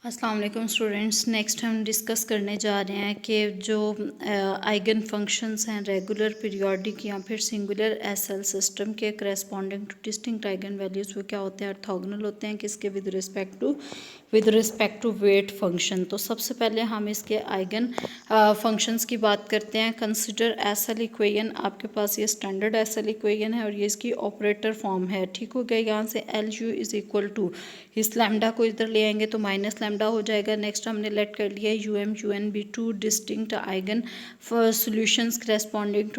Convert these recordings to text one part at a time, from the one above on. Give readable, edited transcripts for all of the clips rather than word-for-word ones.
अस्सलाम वालेकुम students. Next हम डिस्कस करने जा रहे हैं कि जो आइगन फंक्शंस हैं रेगुलर, पीरियोडिक या फिर सिंगुलर एसएल सिस्टम के corresponding to distinct eigen values वो क्या होते हैं, ऑर्थोगोनल होते हैं किसके, with respect to weight function. तो सबसे पहले हम इसके आइगन फंक्शंस की बात करते हैं। कंसिडर एसएल इक्वेशन, आपके पास ये स्टैंडर्ड एसएल इक्वेशन है और ये इसकी ऑपरेटर फॉर्म है। ठीक हो गया। यहाँ से L U is equal to, इस लैम्डा को इधर ले आएंगे तो माइनस लैम्डा हो जाएगा। नेक्स्ट हमने लेट कर लिया U M U N be two distinct eigen solutions corresponding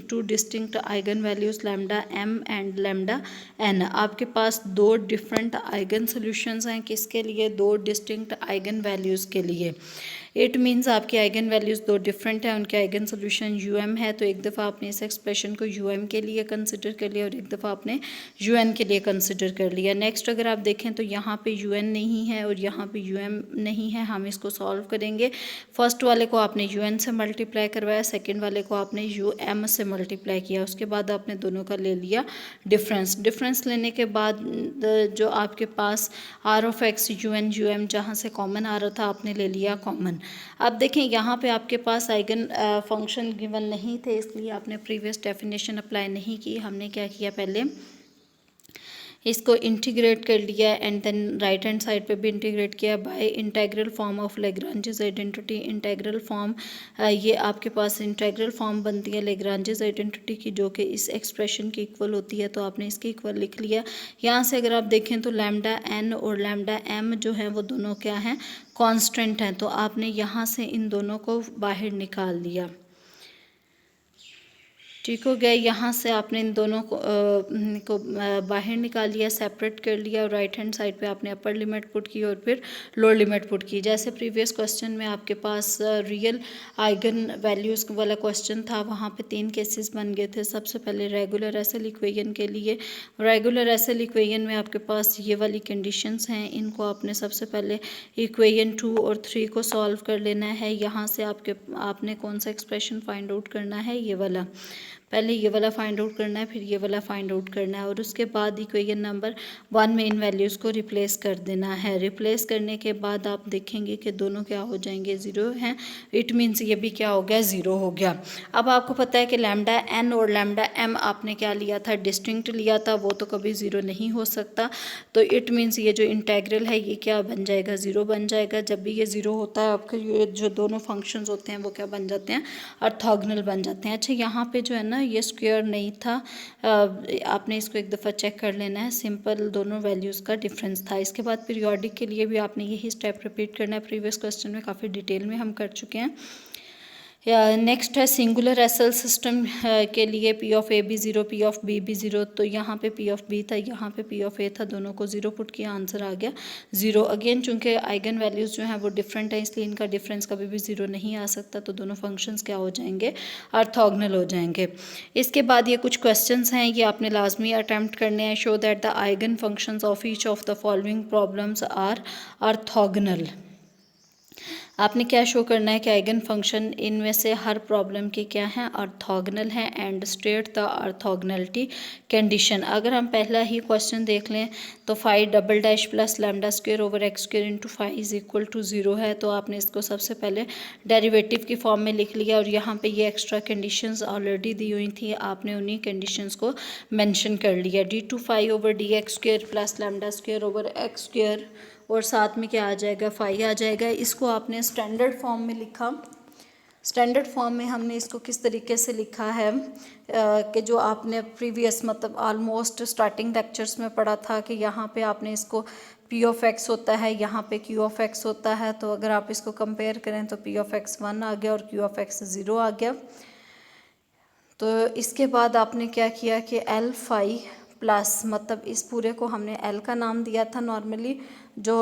to distinct eigen values lambda M and lambda N. आपके पास दो डिफरेंट आइगन सॉल्यूशंस हैं, किसके लिए, दो डिस्टिंक्ट आइगन वैल्यूज़ के लिए। इट मीन्स आपकी आइगन वैल्यूज़ दो डिफरेंट है, उनके आइगन सोल्यूशन यू एम है, तो एक दफ़ा आपने इस एक्सप्रेशन को यू एम के लिए कंसिडर कर लिया और एक दफ़ा आपने यू एन के लिए कंसिडर कर लिया। नेक्स्ट अगर आप देखें तो यहाँ पे यू एन नहीं है और यहाँ पे यू एम नहीं है, हम इसको सॉल्व करेंगे। फर्स्ट वाले को आपने यू एन से मल्टीप्लाई करवाया, सेकेंड वाले को आपने यू एम से मल्टीप्लाई किया, उसके बाद आपने दोनों का ले लिया डिफरेंस लेने के बाद जो आपके पास R of X U M जहाँ से कॉमन आ रहा था आपने ले लिया कॉमन। अब देखें यहाँ पे आपके पास आइगन फंक्शन गिवन नहीं थे, इसलिए आपने प्रीवियस डेफिनेशन अप्लाई नहीं की। हमने क्या किया, पहले इसको इंटीग्रेट कर लिया and then right hand side पे भी इंटीग्रेट किया by integral form of Lagrange's identity. Integral form, ये आपके पास इंटेग्रल फॉर्म बनती है लेग्रांजेस आइडेंटिटी की, जो कि इस एक्सप्रेशन की इक्वल होती है, तो आपने इसके इक्वल लिख लिया। यहाँ से अगर आप देखें तो लैम्डा एन और लैम्डा एम जो है वो दोनों क्या हैं, कॉन्स्टेंट हैं, तो आपने यहाँ से इन दोनों को बाहर निकाल लिया। ठीक हो गया। यहाँ से आपने इन दोनों को बाहर निकाल लिया, सेपरेट कर लिया और राइट हैंड साइड पे आपने अपर लिमिट पुट की और फिर लोअर लिमिट पुट की। जैसे प्रीवियस क्वेश्चन में आपके पास रियल आइगन वैल्यूज़ वाला क्वेश्चन था, वहाँ पे 3 केसेस बन गए थे। सबसे पहले रेगुलर एसएल इक्वेशन के लिए, रेगुलर एसएल इक्वेशन में आपके पास ये वाली कंडीशंस हैं, इनको आपने सबसे पहले इक्वेशन 2 और 3 को सॉल्व कर लेना है। यहाँ से आपने कौन सा एक्सप्रेशन फाइंड आउट करना है, ये वाला, पहले ये वाला फाइंड आउट करना है, फिर ये वाला फाइंड आउट करना है और उसके बाद इक्वेशन नंबर 1 में इन वैल्यूज़ को रिप्लेस कर देना है। रिप्लेस करने के बाद आप देखेंगे कि दोनों क्या हो जाएंगे, ज़ीरो हैं। इट मीन्स ये भी क्या हो गया, ज़ीरो हो गया। अब आपको पता है कि लैम्डा एन और लैम्डा एम आपने क्या लिया था, डिस्टिंक्ट लिया था, वो तो कभी ज़ीरो नहीं हो सकता। तो इट मीन्स ये जो इंटेग्रल है ये क्या बन जाएगा, ज़ीरो बन जाएगा। जब भी ये ज़ीरो होता है आपके ये जो दोनों फंक्शंस होते हैं वो क्या बन जाते हैं, ऑर्थोगोनल बन जाते हैं। अच्छा, यहाँ पे जो है ना ये स्क्वायर नहीं था, आपने इसको एक दफ़ा चेक कर लेना है, सिंपल दोनों वैल्यूज़ का डिफरेंस था। इसके बाद पीरियोडिक के लिए भी आपने यही स्टेप रिपीट करना है, प्रीवियस क्वेश्चन में काफ़ी डिटेल में हम कर चुके हैं। नेक्स्ट है सिंगुलर एसएल सिस्टम के लिए पी ऑफ ए भी ज़ीरो, पी ऑफ बी भी ज़ीरो। तो यहाँ पे पी ऑफ बी था, यहाँ पे पी ऑफ ए था, दोनों को ज़ीरो पुट किया, आंसर आ गया ज़ीरो। अगेन चूंकि आइगन वैल्यूज़ जो हैं वो डिफरेंट है, इसलिए इनका डिफरेंस कभी भी ज़ीरो नहीं आ सकता, तो दोनों फंक्शंस क्या हो जाएंगे, ऑर्थोगोनल हो जाएंगे। इसके बाद ये कुछ क्वेश्चंस हैं, ये आपने लाजमी अटैम्प्ट करने हैं। Show that the eigen functions of each of the following problems are orthogonal. आपने क्या शो करना है कि आइगन फंक्शन इनमें से हर प्रॉब्लम के क्या हैं, ऑर्थोगोनल हैं and state the orthogonality condition. अगर हम पहला ही क्वेश्चन देख लें तो 5 double dash plus lambda square over X square into 5 is equal to 0 है, तो आपने इसको सबसे पहले डेरिवेटिव की फॉर्म में लिख लिया और यहाँ पे ये एक्स्ट्रा कंडीशंस ऑलरेडी दी हुई थी, आपने उन्हीं कंडीशंस को मेंशन कर लिया। d/5 over D x square plus lambda square over X square और साथ में क्या आ जाएगा, 5 आ जाएगा। इसको आपने स्टैंडर्ड फॉर्म में लिखा। स्टैंडर्ड फॉर्म में हमने इसको किस तरीके से लिखा है कि जो आपने प्रीवियस मतलब ऑलमोस्ट स्टार्टिंग लेक्चर्स में पढ़ा था कि यहाँ पे आपने इसको पी ऑफ एक्स होता है, यहाँ पे क्यू ऑफ एक्स होता है, तो अगर आप इसको कंपेयर करें तो पी ऑफ एक्स 1 आ गया और क्यू ऑफ एक्स 0 आ गया। तो इसके बाद आपने क्या किया कि एल फाई प्लस, मतलब इस पूरे को हमने एल का नाम दिया था, नॉर्मली जो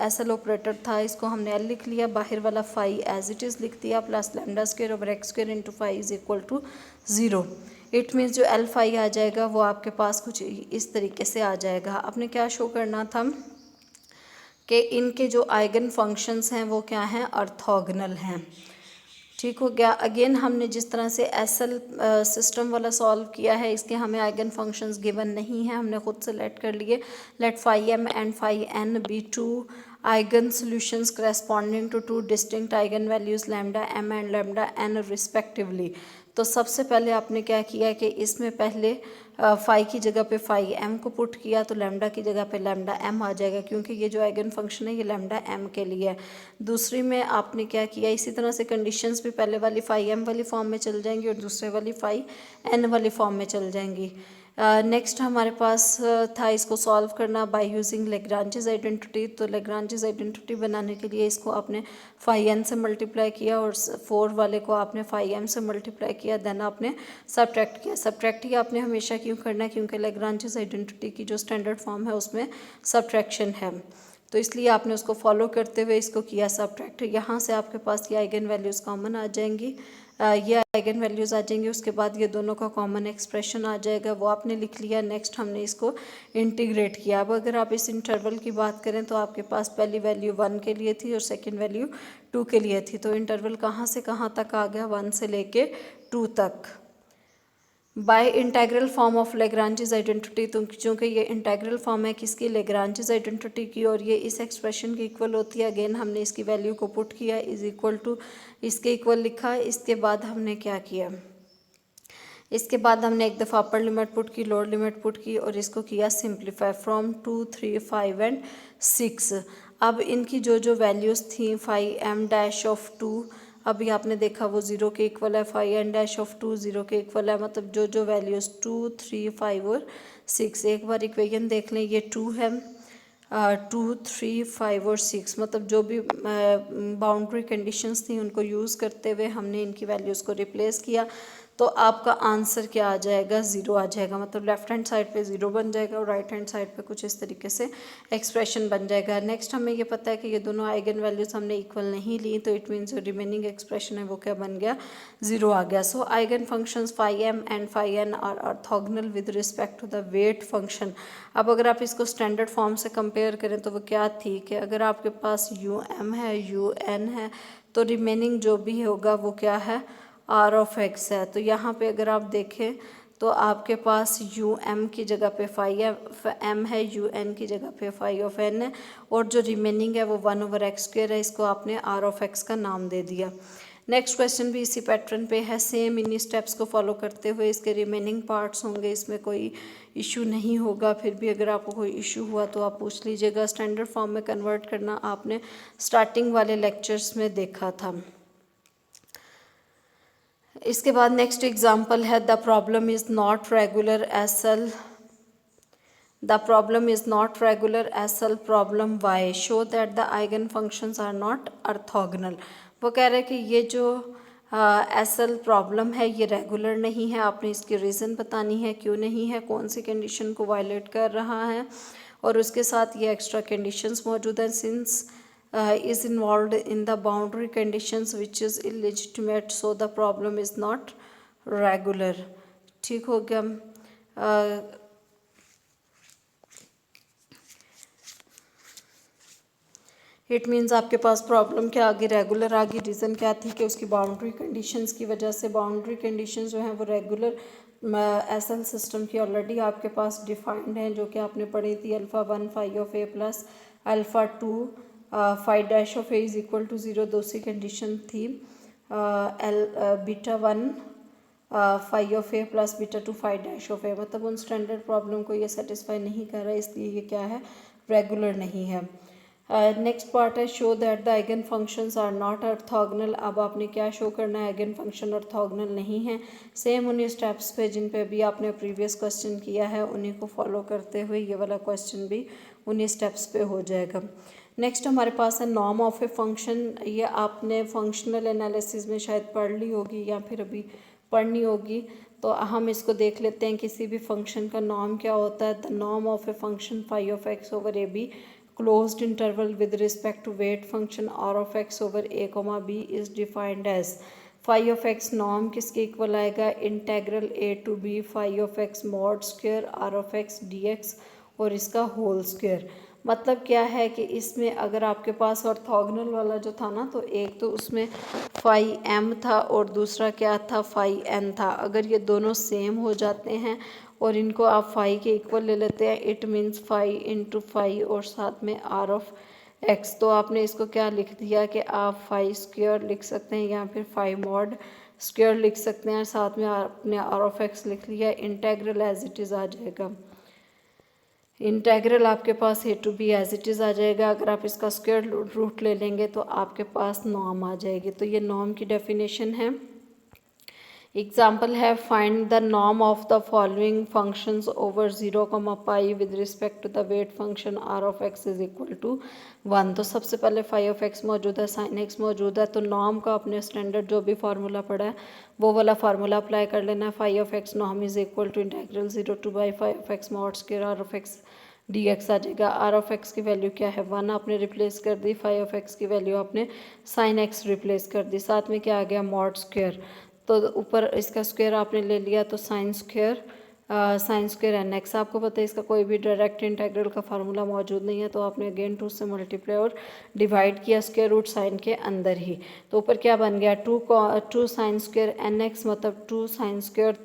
एसएल ऑपरेटर था इसको हमने एल लिख लिया, बाहर वाला फाई एज इट इज़ लिख दिया, plus lambda square over X square into 5 is equal to 0। It means जो एल फाई आ जाएगा वो आपके पास कुछ इस तरीके से आ जाएगा। आपने क्या शो करना था कि इनके जो आइगन फंक्शंस हैं वो क्या हैं, ऑर्थोगोनल हैं। ठीक हो गया। अगेन हमने जिस तरह से एसएल सिस्टम वाला सॉल्व किया है, इसके हमें आइगन फंक्शंस गिवन नहीं है, हमने खुद से लेट कर लिए। Let phi M and phi N be two eigen solutions corresponding to two distinct eigen values lambda M and lambda N respectively. तो सबसे पहले आपने क्या किया कि इसमें पहले फाई की जगह पे फाई एम को पुट किया, तो लैम्डा की जगह पे लैम्डा एम आ जाएगा, क्योंकि ये जो आइगन फंक्शन है ये लैम्डा एम के लिए है। दूसरी में आपने क्या किया, इसी तरह से कंडीशंस भी पहले वाली फाई एम वाली फॉर्म में चल जाएंगी और दूसरे वाली फाई एन वाली फॉर्म में चल जाएंगी। नेक्स्ट हमारे पास था इसको सॉल्व करना बाय यूजिंग लेग्रांजेस आइडेंटिटी। तो लेग्रांजेस आइडेंटिटी बनाने के लिए इसको आपने फाई एन से मल्टीप्लाई किया और 4 वाले को आपने फाई एम से मल्टीप्लाई किया, देन आपने सब्ट्रैक्ट किया। सब्ट्रैक्ट ही आपने हमेशा क्यों करना है, क्योंकि लेग्रांजेस आइडेंटिटी की जो स्टैंडर्ड फॉर्म है उसमें सब्ट्रैक्शन है, तो इसलिए आपने उसको फॉलो करते हुए इसको किया सब्ट्रैक्ट। यहाँ से आपके पास ये आइगन वैल्यूज़ कॉमन आ जाएंगी, ये आइगन वैल्यूज़ आ जाएंगी, उसके बाद ये दोनों का कॉमन एक्सप्रेशन आ जाएगा, वो आपने लिख लिया। नेक्स्ट हमने इसको इंटीग्रेट किया। अब अगर आप इस इंटरवल की बात करें तो आपके पास पहली वैल्यू 1 के लिए थी और सेकेंड वैल्यू 2 के लिए थी, तो इंटरवल कहाँ से कहाँ तक आ गया, 1 से लेके 2 तक। By integral form of Lagrange's identity, तो चूँकि ये इंटेग्रल फॉर्म है किसकी, लेग्रांजेस आइडेंटिटी की, और ये इस एक्सप्रेशन की इक्वल होती है। अगेन हमने इसकी वैल्यू को पुट किया, इज इक्वल टू इसके इक्वल लिखा। इसके बाद हमने क्या किया, इसके बाद हमने एक दफ़ा अपर लिमिट पुट की, लोअर लिमिट पुट की और इसको किया सिंप्लीफाई फ्रॉम 2, 3, 5 एंड 6। अब इनकी जो जो वैल्यूज़ थी फाई एम डैश ऑफ 2, अभी आपने देखा वो 0 के इक्वल है, फाई एन डैश ऑफ 2 0 के इक्वल है, मतलब जो जो वैल्यूज़ 2, 3, 5 और 6, एक बार इक्वेशन देख लें, ये 2 है, 2, 3, 5 और 6, मतलब जो भी बाउंड्री कंडीशंस थी उनको यूज़ करते हुए हमने इनकी वैल्यूज़ को रिप्लेस किया, तो आपका आंसर क्या आ जाएगा, 0 आ जाएगा। मतलब लेफ्ट हैंड साइड पे 0 बन जाएगा और राइट हैंड साइड पे कुछ इस तरीके से एक्सप्रेशन बन जाएगा। नेक्स्ट हमें ये पता है कि ये दोनों आइगन वैल्यूज हमने इक्वल नहीं ली, तो इट मीन्स जो रिमेनिंग एक्सप्रेशन है वो क्या बन गया, 0 आ गया। So eigen functions phi M and phi N are orthogonal with respect to the weight function. अब अगर आप इसको स्टैंडर्ड फॉर्म से कंपेयर करें तो वो क्या थी कि अगर आपके पास यू एम है, यू एन है, तो रिमेनिंग जो भी होगा वो क्या है, आर ऑफ एक्स है। तो यहाँ पे अगर आप देखें तो आपके पास यू एम की जगह पे फाई एम है, यू एन की जगह पे फाई ऑफ एन है, और जो रिमेनिंग है वो 1/x² है, इसको आपने आर ऑफ एक्स का नाम दे दिया। नेक्स्ट क्वेश्चन भी इसी पैटर्न पे है, सेम इन्हीं स्टेप्स को फॉलो करते हुए इसके रिमेनिंग पार्ट्स होंगे, इसमें कोई इशू नहीं होगा। फिर भी अगर आपको कोई इशू हुआ तो आप पूछ लीजिएगा। स्टैंडर्ड फॉर्म में कन्वर्ट करना आपने स्टार्टिंग वाले लेक्चर्स में देखा था। इसके बाद नेक्स्ट एग्जाम्पल है, the problem is not regular SL, the problem is not regular SL problem why, show that the eigen functions are not orthogonal. वो कह रहे हैं कि ये जो एसएल प्रॉब्लम है ये रेगुलर नहीं है, आपने इसकी रीज़न बतानी है क्यों नहीं है, कौन सी कंडीशन को वायलेट कर रहा है, और उसके साथ ये एक्स्ट्रा कंडीशंस मौजूद हैं। Since is involved in the boundary conditions which is illegitimate, so the problem is not regular। ठीक हो गया। इट मीन्स आपके पास प्रॉब्लम क्या आ गई, रेगुलर आ गई। रीज़न क्या थी कि उसकी बाउंड्री कंडीशंस की वजह से, बाउंड्री कंडीशंस जो हैं वो रेगुलर एसएल सिस्टम की ऑलरेडी आपके पास डिफाइंड हैं, जो कि आपने पढ़ी थी, alpha 1 phi of A plus alpha 2 phi dash of A is equal to 0, दूसरी कंडीशन थी beta 1 phi of A plus beta 2 phi dash of A, मतलब उन स्टैंडर्ड प्रॉब्लम को ये सेटिस्फाई नहीं कर रहा है, इसलिए ये क्या है, रेगुलर नहीं है। नेक्स्ट पार्ट है, show that the eigen functions are not orthogonal. अब आपने क्या शो करना है, आइगन फंक्शन ऑर्थोगोनल नहीं है। सेम उन्हीं स्टेप्स पे जिन पे अभी आपने प्रीवियस क्वेश्चन किया है उन्हीं को फॉलो करते हुए ये वाला क्वेश्चन भी उन्हीं स्टेप्स पे हो जाएगा। नेक्स्ट हमारे पास है नॉर्म ऑफ ए फंक्शन। ये आपने फंक्शनल एनालिसिस में शायद पढ़ ली होगी या फिर अभी पढ़नी होगी, तो हम इसको देख लेते हैं। किसी भी फंक्शन का नॉर्म क्या होता है, the norm of a function phi of X over A B closed interval with respect to weight function are of X over A comma B is defined as. Phi of x norm किसके equal आएगा, integral A to B phi of x mod square are of x D X और इसका whole square. मतलब क्या है कि इसमें अगर आपके पास ऑर्थोगोनल वाला जो था ना, तो एक तो उसमें फाई एम था और दूसरा क्या था, फाई एन था। अगर ये दोनों सेम हो जाते हैं और इनको आप फाई के इक्वल ले लेते हैं, it means phi into phi और साथ में आर ऑफ एक्स। तो आपने इसको क्या लिख दिया कि आप फाई स्क्वायर लिख सकते हैं या फिर फाई मॉड स्क्वायर लिख सकते हैं, साथ में आपने आर ऑफ एक्स लिख लिया। इंटेग्रल एज इट इज़ आ जाएगा, इंटेग्रल आपके पास a to b as it is आ जाएगा। अगर आप इसका स्क्वायर रूट ले लेंगे तो आपके पास नॉर्म आ जाएगी। तो ये नॉर्म की डेफिनेशन है। एग्जाम्पल है, find the norm of the following functions over 0, pi with respect to the weight function are of X is equal to 1। तो सबसे पहले फाई ऑफ एक्स मौजूद है, साइन एक्स मौजूद है, तो नॉर्म का अपने स्टैंडर्ड जो भी फार्मूला पड़ा है वो वाला फार्मूला अप्लाई कर लेना है। Phi of x norm is equal to integral 0 to pi phi of x mod square are of x D x आ जाएगा। आर ऑफ एक्स की वैल्यू क्या है, 1 आपने रिप्लेस कर दी। फाई ऑफ एक्स की वैल्यू आपने साइन एक्स रिप्लेस कर दी। साथ में क्या आ गया, मॉड स्क्वायर, तो ऊपर इसका स्क्वायर आपने ले लिया, तो साइन स्क्वायर एन एक्स। आपको पता है इसका कोई भी डायरेक्ट इंटेग्रल का फार्मूला मौजूद नहीं है, तो आपने अगेन 2 से मल्टीप्लाई और डिवाइड किया स्क्वायर रूट साइन के अंदर ही। तो ऊपर क्या बन गया, 2 साइन स्क्वायर एन एक्स, मतलब 2 साइन स्क्वायर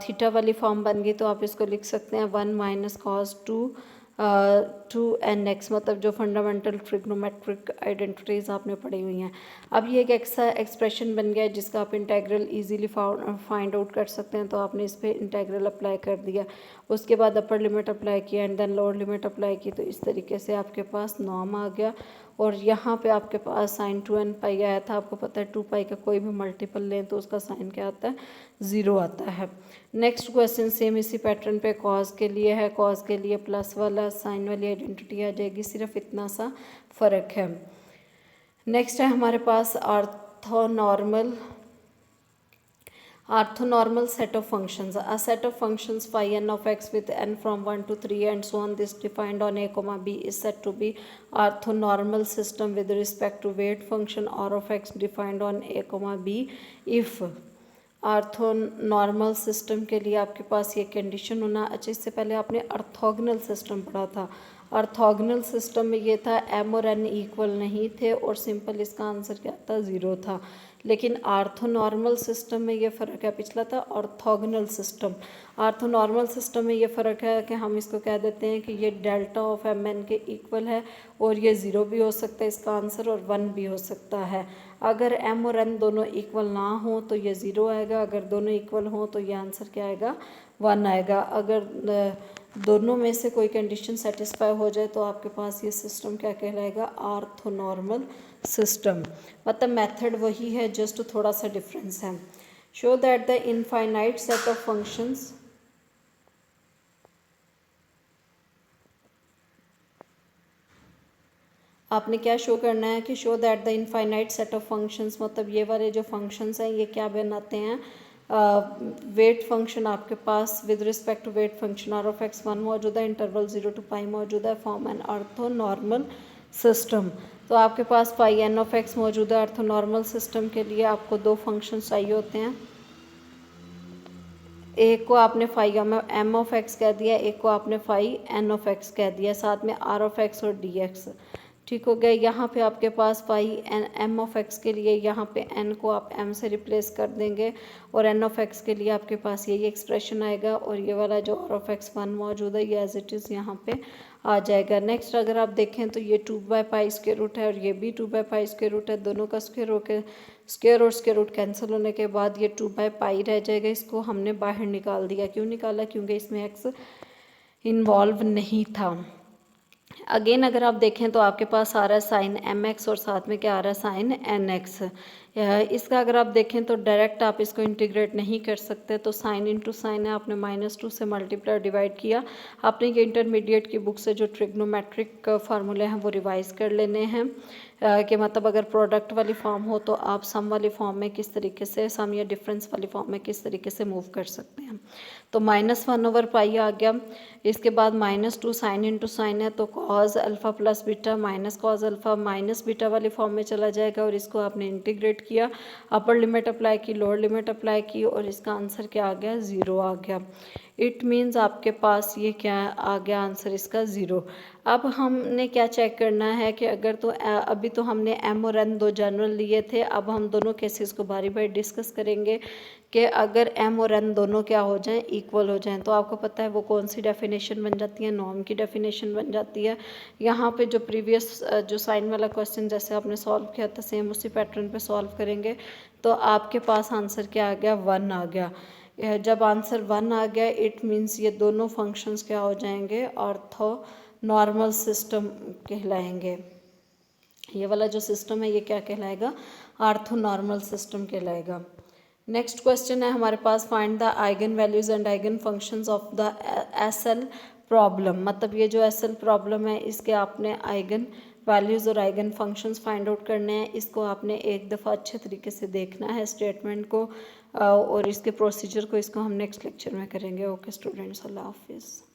थीटा वाली फॉर्म बन गई। तो आप इसको लिख सकते हैं 1 माइनस कॉस 2 एन एक्स, मतलब जो फंडामेंटल ट्रिग्नोमेट्रिक आइडेंटिटीज़ आपने पढ़ी हुई हैं। अब ये एक एक्सप्रेशन बन गया है जिसका आप इंटेग्रल इजीली फाइंड आउट कर सकते हैं। तो आपने इस पर इंटेग्रल अप्लाई कर दिया, उसके बाद अपर लिमिट अप्लाई किया and then lower limit apply की। तो इस तरीके से आपके पास नॉर्म आ गया। और यहाँ पे आपके पास साइन 2n पाई आया था। आपको पता है 2 पाई का कोई भी मल्टीपल लें तो उसका साइन क्या आता है, 0 आता है। नेक्स्ट क्वेश्चन सेम इसी पैटर्न पे कॉज के लिए है। कॉज के लिए प्लस वाला साइन वाली आइडेंटिटी आ जाएगी, सिर्फ इतना सा फ़र्क है। नेक्स्ट है हमारे पास orthonormal set of functions. A set of functions phi n of x with n from 1 to 3 and so on, this defined on a comma b is said to be orthonormal system with respect to weight function r of x defined on a comma b if orthonormal system के लिए आपके पास ये condition होना। अच्छा, इससे पहले आपने orthogonal system पढ़ा था। ऑर्थोगोनल सिस्टम में ये था m और n इक्वल नहीं थे और सिंपल इसका आंसर क्या था, 0 था। लेकिन ऑर्थोनॉर्मल सिस्टम में ये फ़र्क है, पिछला था ऑर्थोगोनल सिस्टम। ऑर्थोनॉर्मल सिस्टम में ये फ़र्क है कि हम इसको कह देते हैं कि ये डेल्टा ऑफ एम एन के इक्वल है और ये 0 भी हो सकता है इसका आंसर और 1 भी हो सकता है। अगर m और n दोनों इक्वल ना हो तो ये 0 आएगा, अगर दोनों इक्वल हो तो ये आंसर क्या आएगा, 1 आएगा। अगर दोनों में से कोई कंडीशन सेटिस्फाई हो जाए तो आपके पास ये सिस्टम क्या कहलाएगा, ऑर्थोनॉर्मल सिस्टम। मतलब मेथड वही है, जस्ट थोड़ा सा डिफरेंस है। Show that the infinite set of functions आपने क्या शो करना है कि show that the infinite set of functions, मतलब ये वाले जो फंक्शंस हैं ये क्या बनाते हैं, वेट फंक्शन आपके पास with respect to weight function are of x 1 मौजूद है, इंटरवल 0 to पाई मौजूद है, फॉर्म एन ऑर्थोनॉर्मल सिस्टम। तो आपके पास पाई एन ऑफ एक्स मौजूद है। ऑर्थोनॉर्मल सिस्टम के लिए आपको 2 फंक्शन चाहिए होते हैं। एक को आपने फाई एम ऑफ एक्स कह दिया, एक को आपने फाई एन ऑफ एक्स कह दिया, साथ में आर ऑफ एक्स और डी एक्स। ठीक हो गया। यहाँ पे आपके पास phi n m of x के लिए यहाँ पे एन को आप एम से रिप्लेस कर देंगे और एन ऑफ एक्स के लिए आपके पास यही एक्सप्रेशन आएगा और ये वाला जो आर ऑफ एक्स 1 मौजूद है ये एज इट इज़ यहाँ पे आ जाएगा। नेक्स्ट अगर आप देखें तो ये 2/पाई स्क्वायर रूट है और ये भी 2/पाई स्क्वायर रूट है। दोनों का स्क्वायर होकर स्क्वायर और स्क्वायर रूट कैंसिल होने के बाद ये 2/पाई रह जाएगा। इसको हमने बाहर निकाल दिया। क्यों निकाला, क्योंकि इसमें एक्स इन्वॉल्व नहीं था। अगेन अगर आप देखें तो आपके पास आ रहा है साइन एम एक्स और साथ में क्या आ रहा है, साइन एन एक्स। इसका अगर आप देखें तो डायरेक्ट आप इसको इंटीग्रेट नहीं कर सकते, तो साइन इंटू साइन है, आपने -2 से मल्टीप्लाई डिवाइड किया। आपने ये इंटरमीडिएट की बुक से जो ट्रिग्नोमेट्रिक फार्मूले हैं वो रिवाइज कर लेने हैं कि मतलब अगर प्रोडक्ट वाली फॉर्म हो तो आप सम वाली फॉर्म में किस तरीके से, सम या डिफरेंस वाली फॉर्म में किस तरीके से मूव कर सकते हैं। तो -1/पाई आ गया। इसके बाद -2 साइन इंटू साइन है, तो cos alpha plus beta minus cos alpha minus beta वाली फॉर्म में चला जाएगा और इसको आपने इंटीग्रेट किया, अपर लिमिट अप्लाई की, लोअर लिमिट अप्लाई की और इसका आंसर क्या आ गया, 0 आ गया। इट मीन्स आपके पास ये क्या आ गया आंसर इसका 0। अब हमने क्या चेक करना है कि अगर तो अभी तो हमने एम और एन दो जनरल लिए थे, अब हम दोनों केसेस को बारी बारी डिस्कस करेंगे कि अगर एम और एन दोनों क्या हो जाएं, इक्वल हो जाएं, तो आपको पता है वो कौन सी डेफिनेशन बन जाती है, नॉर्म की डेफिनेशन बन जाती है। यहाँ पे जो प्रीवियस जो साइन वाला क्वेश्चन जैसे आपने सॉल्व किया था सेम उसी पैटर्न पे सॉल्व करेंगे, तो आपके पास आंसर क्या आ गया, 1 आ गया। जब आंसर 1 आ गया इट मीन्स ये दोनों फंक्शंस क्या हो जाएंगे, ऑर्थो नॉर्मल सिस्टम कहलाएंगे। ये वाला जो सिस्टम है ये क्या कहलाएगा, ऑर्थो नॉर्मल सिस्टम कहलाएगा। नेक्स्ट क्वेश्चन है हमारे पास, find the eigenvalues and eigen functions of the SL problem. मतलब ये जो एसएल प्रॉब्लम है इसके आपने आइगन वैल्यूज़ और आइगन फंक्शंस फाइंड आउट करने हैं। इसको आपने एक दफ़ा अच्छे तरीके से देखना है स्टेटमेंट को और इसके प्रोसीजर को, इसको हम नेक्स्ट लेक्चर में करेंगे। ओके स्टूडेंट्स, अल्लाह हाफिज़।